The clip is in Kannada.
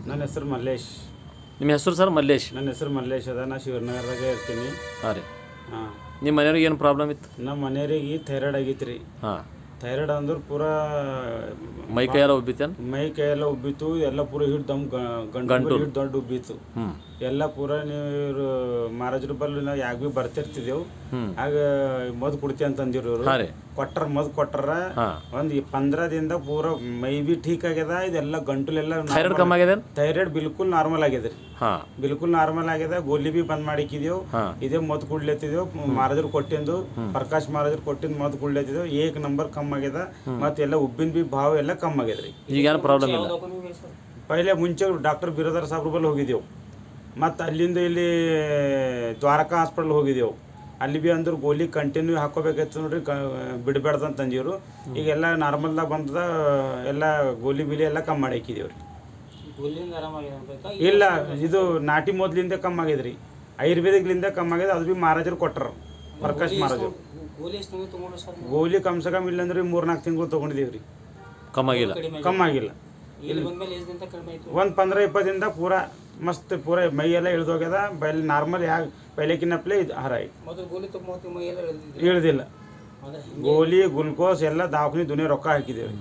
ನನ್ನ ಹೆಸರು ಮಲ್ಲೇಶ್. ನಿಮ್ಮ ಹೆಸರು ಸರ್? ಮಲ್ಲೇಶ್. ನನ್ನ ಹೆಸರು ಮಲ್ಲೇಶ್ ಅದ. ನಾ ಶಿವನಗರದಾಗೆ ಇರ್ತೀನಿ. ಹಾಂ ರೀ. ಹಾಂ. ನಿಮ್ಮ ಮನೆಯವ್ರಿಗೆ ಏನು ಪ್ರಾಬ್ಲಮ್ ಇತ್ತು? ನಮ್ಮ ಮನೆಯವ್ರಿಗೆ ಥೈರಾಯ್ಡ್ ಆಗಿತ್ತು ರೀ. ಹಾಂ. ಥೈರಾಯ್ಡ್ ಅಂದ್ರೆ ಪೂರಾ ಮೈ ಕೈಯೆಲ್ಲ ಉಬ್ಬಿತ್ತೇನು? ಮೈ ಕೈಯೆಲ್ಲ ಉಬ್ಬಿತ್ತು, ಎಲ್ಲ ಪೂರ ಹಿಟ್ಟು ದಮ್ ಗಂಟು ಹಿಟ್ಟು ದೊಡ್ಡ ಉಬ್ಬಿತ್ತು ಎಲ್ಲ ಪೂರ. ನೀವು ಮಹಾರಾಜರ ಬಲ್ಲಿ ನಾವು ಯಾಕೆ ಭೀ ಬರ್ತಿರ್ತಿದ್ದೆವು. ಆಗ ಮದ್ ಕುಡ್ತಿ ಅಂತಂದಿರು ಇವರು. ಕೊಟ್ಟರ ಮದ್ ಕೊಟ್ಟರ ಒಂದು 15 ದಿನದ ಪೂರ ಮೈ ಬಿ ಠೀಕ್ ಆಗ್ಯದ. ಇದೆಲ್ಲ ಗಂಟುಲೆಲ್ಲ ಥೈರಾಯ್ಡ್ ಕಮ್ಮಿ ಆಗ್ಯದ? ಥೈರಾಯ್ಡ್ ಬಿಲ್ಕುಲ್ ನಾರ್ಮಲ್ ಆಗ್ಯದ ರೀ. ಬಿಲ್ಕುಲ್ ನಾರ್ಮಲ್ ಆಗ್ಯದ. ಗೋಲಿ ಬಿ ಬಂದ್ ಮಾಡಿಕ್ಕಿದೆವು. ಇದೇ ಮದ್ ಕುಡ್ಲೆತ್ತಿದೆವು. ಮಹಾರಾಜರು ಕೊಟ್ಟಿಂದು, ಪ್ರಕಾಶ್ ಮಹಾರಾಜರು ಕೊಟ್ಟಿಂದು ಮದ್ ಕುಡ್ಲೆತ್ತಿದೆವು. ಏಕ್ ನಂಬರ್ ಕಮ್ಮಿ ಆಗ್ಯದ. ಮತ್ತೆಲ್ಲ ಉಬ್ಬಿನ ಬಿ ಭಾವ ಎಲ್ಲ ಕಮ್ಮಿ ಆಗ್ಯದ ರೀ. ಈಗ ಏನು ಪ್ರಾಬ್ಲಮ್ ಇಲ್ಲ? ಪೈಲೆ ಮುಂಚೆ ಡಾಕ್ಟರ್ ಬಿರಾದರ್ ಸಾಬ್ರ ಬಲ್ಲಿ ಹೋಗಿದ್ದೆವು. ಮತ್ತು ಅಲ್ಲಿಂದ ಇಲ್ಲಿ ದ್ವಾರಕಾ ಹಾಸ್ಪಿಟಲ್ ಹೋಗಿದ್ದೆವು. ಅಲ್ಲಿ ಬಿ ಅಂದ್ರೆ ಗೋಲಿ ಕಂಟಿನ್ಯೂ ಹಾಕೋಬೇಕಾಯ್ತು ನೋಡ್ರಿ, ಬಿಡಬೇಡ್ದು ಅಂತ ಅಂದಿರು. ಈಗೆಲ್ಲ ನಾರ್ಮಲ್ದಾಗ ಬಂದದ. ಎಲ್ಲ ಗೋಲಿ ಬಿಲಿ ಎಲ್ಲ ಕಮ್ಮಿ ಮಾಡಿ ಹಾಕಿದೇವು ರೀ. ಇಲ್ಲ, ಇದು ನಾಟಿ ಮೊದ್ಲಿಂದ ಕಮ್ಮಿ ಆಗ್ಯದ ರೀ. ಆಯುರ್ವೇದಿಕ್ಲಿಂದ ಕಮ್ಮಿ ಆಗ್ಯದ. ಅದು ಬಿ ಮಹಾರಾಜರು ಕೊಟ್ಟರು, ಪ್ರಕಾಶ್ ಮಹಾರಾಜರು. ಗೋಲಿ ಕಮ್ಸೆ ಕಮ್ಮಿ ಇಲ್ಲ ಅಂದ್ರೆ 3-4 ತಿಂಗಳು ತೊಗೊಂಡಿದ್ದೀವಿ ರೀ. ಕಮ್ಮಾಗಿಲ್ಲ? ಕಮ್ಮಾಗಿಲ್ಲ. ಒಂದು 15-20 ದಿನದ ಪೂರಾ ಮಸ್ತ್ ಪೂರ ಮೈಯೆಲ್ಲ ಇಳ್ದೋಗ್ಯದ. ಬೈಲಿ ನಾರ್ಮಲ್ ಯಾಕೆ ಪೈಲೆಕಿನ್ನಪ್ಲೆ ಇದು ಹರಾಯಿ ಇಳ್ದಿಲ್ಲ. ಗೋಲಿ ಗ್ಲುಕೋಸ್ ಎಲ್ಲ ದವಾಖಾನೆ ದುನಿಯಾ ರೊಕ್ಕ ಹಾಕಿದ್ದೇವೆ.